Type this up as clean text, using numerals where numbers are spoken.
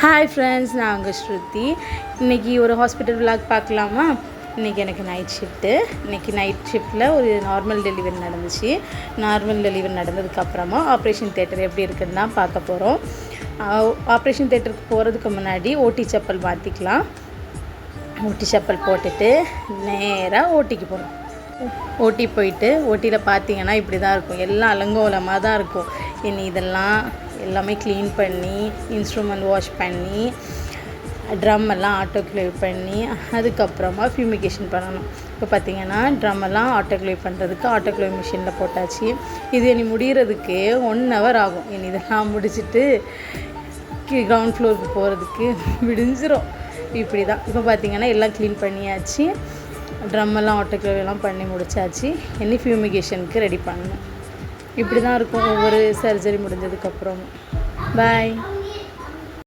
Hi friends, நான் உங்கள் ஸ்ருதி. இன்றைக்கி ஒரு ஹாஸ்பிட்டல் விளாக் பார்க்கலாமா? இன்றைக்கி எனக்கு நைட் ஷிஃப்ட்டு. இன்றைக்கி நைட் ஷிஃப்ட்டில் ஒரு நார்மல் டெலிவரி நடந்துச்சு. நார்மல் டெலிவரி நடந்ததுக்கப்புறமா ஆப்ரேஷன் தியேட்டர் எப்படி இருக்குன்னு தான் பார்க்க போகிறோம். ஆப்ரேஷன் தியேட்டருக்கு போகிறதுக்கு முன்னாடி ஓடி செப்பல் மாற்றிக்கலாம். ஓடி செப்பல் போட்டுட்டு நேராக ஓட்டிக்கு போகிறோம். ஓட்டி போயிட்டு ஓட்டியில் பார்த்தீங்கன்னா இப்படி தான் இருக்கும். எல்லாம் அலங்கோலமாக தான் இருக்கும். இனி இதெல்லாம் எல்லாமே க்ளீன் பண்ணி, இன்ஸ்ட்ருமெண்ட் வாஷ் பண்ணி, ட்ரம் எல்லாம் ஆட்டோக்ளேவ் பண்ணி, அதுக்கப்புறமா ஃபியூமிகேஷன் பண்ணணும். இப்போ பார்த்திங்கன்னா ட்ரம் எல்லாம் ஆட்டோக்ளேவ் பண்ணுறதுக்கு ஆட்டோக்ளேவ் மிஷினில் போட்டாச்சு. இது இனி முடிகிறதுக்கு 1 hour ஆகும். இனி இதெல்லாம் முடிச்சுட்டு கிரவுண்ட் ஃப்ளோருக்கு போகிறதுக்கு விடிஞ்சிரும். இப்படி தான். இப்போ பார்த்திங்கன்னா எல்லாம் க்ளீன் பண்ணியாச்சு. ட்ரம்மெல்லாம் ஆட்டோக்ளேவ் எல்லாம் பண்ணி முடிச்சாச்சு. இனி ஃபியூமிகேஷனுக்கு ரெடி பண்ணணும். இப்படி தான் இருக்கும் ஒவ்வொரு சர்ஜரி முடிஞ்சதுக்கப்புறம். பாய்.